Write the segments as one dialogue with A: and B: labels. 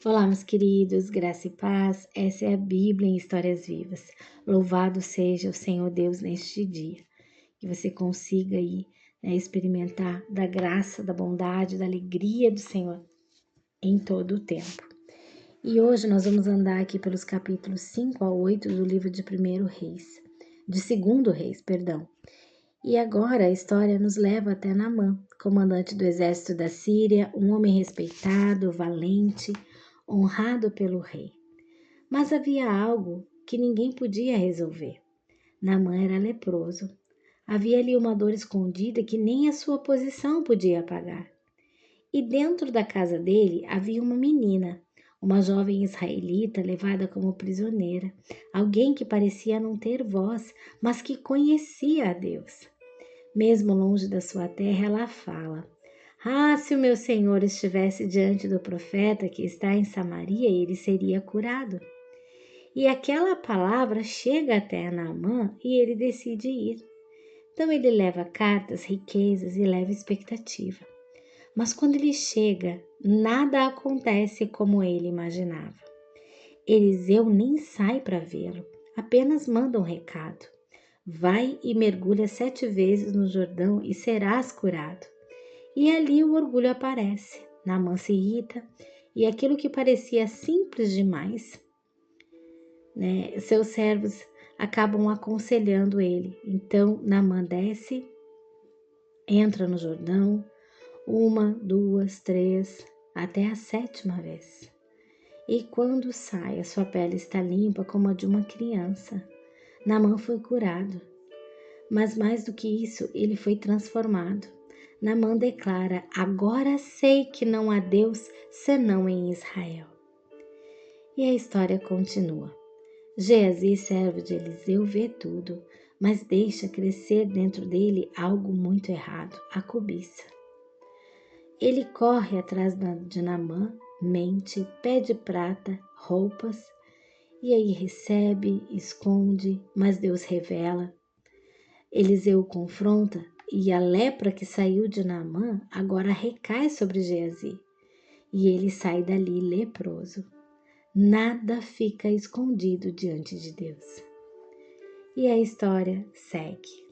A: Olá, meus queridos, graça e paz. Essa é a Bíblia em Histórias Vivas. Louvado seja o Senhor Deus neste dia. Que você consiga aí, experimentar da graça, da bondade, da alegria do Senhor em todo o tempo. E hoje nós vamos andar aqui pelos capítulos 5 a 8 do livro de 1 Reis, de 2 Reis, perdão. E agora a história nos leva até Naamã, comandante do exército da Síria, um homem respeitado, valente, honrado pelo rei. Mas havia algo que ninguém podia resolver. Naamã era leproso. Havia ali uma dor escondida que nem a sua posição podia apagar. E dentro da casa dele havia uma menina, uma jovem israelita levada como prisioneira, alguém que parecia não ter voz, mas que conhecia a Deus. Mesmo longe da sua terra, ela fala: "Ah, se o meu senhor estivesse diante do profeta que está em Samaria, ele seria curado." E aquela palavra chega até Naamã e ele decide ir. Então ele leva cartas, riquezas e leva expectativa. Mas quando ele chega, nada acontece como ele imaginava. Eliseu nem sai para vê-lo, apenas manda um recado: "Vai e mergulha 7 vezes no Jordão e serás curado." E ali o orgulho aparece. Naamã se irrita e aquilo que parecia simples demais, seus servos acabam aconselhando ele. Então Naamã desce, entra no Jordão, 1, 2, 3, até a 7ª vez. E quando sai, a sua pele está limpa como a de uma criança. Naamã foi curado. Mas mais do que isso, ele foi transformado. Naamã declara: "Agora sei que não há Deus senão em Israel." E a história continua. Geazi, servo de Eliseu, vê tudo, mas deixa crescer dentro dele algo muito errado: a cobiça. Ele corre atrás de Naamã, mente, pede prata, roupas, e aí recebe, esconde, mas Deus revela. Eliseu o confronta e a lepra que saiu de Naamã agora recai sobre Geazi, e ele sai dali leproso. Nada fica escondido diante de Deus. E a história segue.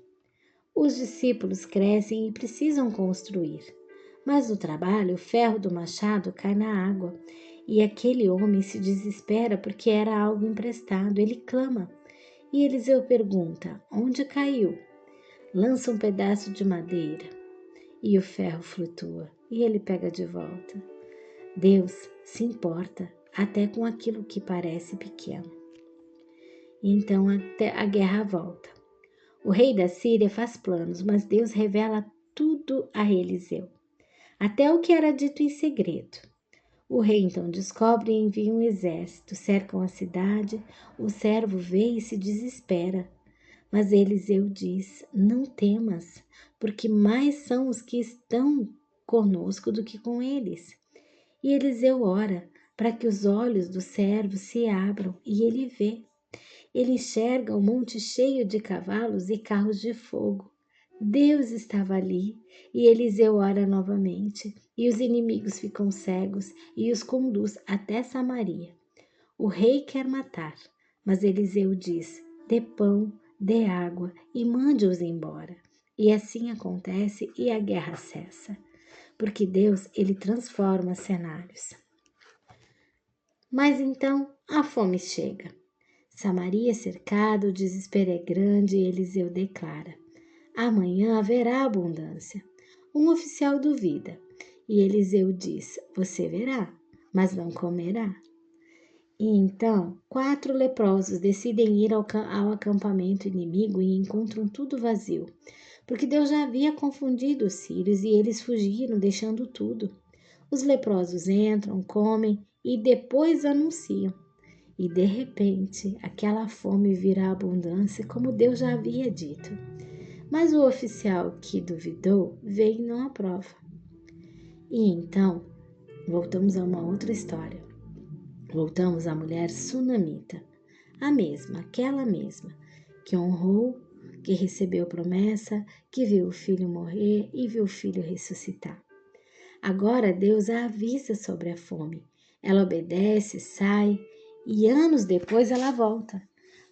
A: Os discípulos crescem e precisam construir, mas no trabalho o ferro do machado cai na água e aquele homem se desespera porque era algo emprestado. Ele clama e Eliseu pergunta: "Onde caiu?" Lança um pedaço de madeira e o ferro flutua e ele pega de volta. Deus se importa até com aquilo que parece pequeno. Então a guerra volta. O rei da Síria faz planos, mas Deus revela tudo a Eliseu, até o que era dito em segredo. O rei então descobre e envia um exército, cercam a cidade, o servo vê e se desespera. Mas Eliseu diz: "Não temas, porque mais são os que estão conosco do que com eles." E Eliseu ora para que os olhos do servo se abram e ele vê. Ele enxerga um monte cheio de cavalos e carros de fogo. Deus estava ali e Eliseu ora novamente, e os inimigos ficam cegos e os conduz até Samaria. O rei quer matar, mas Eliseu diz: "Dê pão, dê água e mande-os embora." E assim acontece e a guerra cessa, porque Deus, ele transforma cenários. Mas então a fome chega. Samaria é cercada, o desespero é grande e Eliseu declara: "Amanhã haverá abundância." Um oficial duvida e Eliseu diz: "Você verá, mas não comerá." E então 4 leprosos decidem ir ao acampamento inimigo e encontram tudo vazio, porque Deus já havia confundido os sírios e eles fugiram, deixando tudo. Os leprosos entram, comem e depois anunciam. E de repente, aquela fome vira abundância, como Deus já havia dito. Mas o oficial que duvidou veio e não aprova. E então, voltamos a uma outra história. Voltamos à mulher sunamita, a mesma, aquela mesma, que honrou, que recebeu promessa, que viu o filho morrer e viu o filho ressuscitar. Agora Deus a avisa sobre a fome. Ela obedece, sai e anos depois ela volta.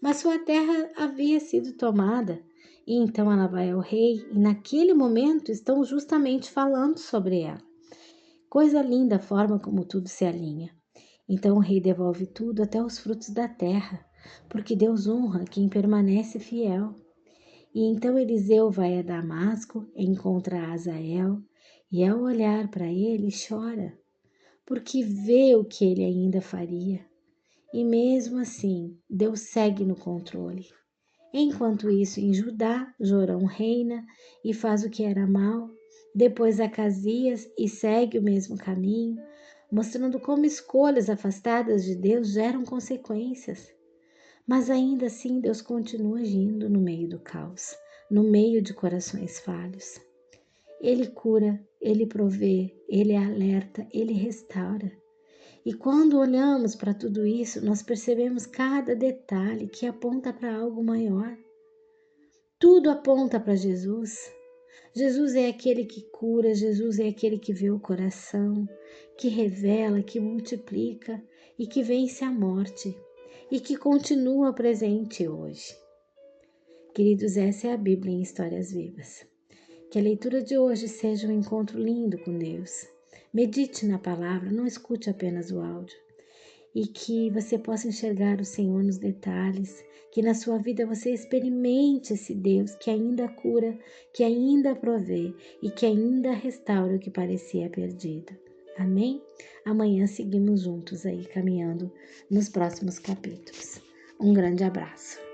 A: Mas sua terra havia sido tomada. E então ela vai ao rei e naquele momento estão justamente falando sobre ela. Coisa linda a forma como tudo se alinha. Então o rei devolve tudo, até os frutos da terra, porque Deus honra quem permanece fiel. E então Eliseu vai a Damasco, encontra Azael, e ao olhar para ele chora, porque vê o que ele ainda faria. E mesmo assim, Deus segue no controle. Enquanto isso, em Judá, Jorão reina e faz o que era mal. Depois Acasias e segue o mesmo caminho, mostrando como escolhas afastadas de Deus geram consequências. Mas ainda assim, Deus continua agindo no meio do caos, no meio de corações falhos. Ele cura, Ele provê, Ele alerta, Ele restaura. E quando olhamos para tudo isso, nós percebemos cada detalhe que aponta para algo maior. Tudo aponta para Jesus. Jesus é aquele que cura, Jesus é aquele que vê o coração, que revela, que multiplica e que vence a morte e que continua presente hoje. Queridos, essa é a Bíblia em Histórias Vivas. Que a leitura de hoje seja um encontro lindo com Deus. Medite na palavra, não escute apenas o áudio. E que você possa enxergar o Senhor nos detalhes, que na sua vida você experimente esse Deus que ainda cura, que ainda provê e que ainda restaura o que parecia perdido. Amém? Amanhã seguimos juntos aí caminhando nos próximos capítulos. Um grande abraço.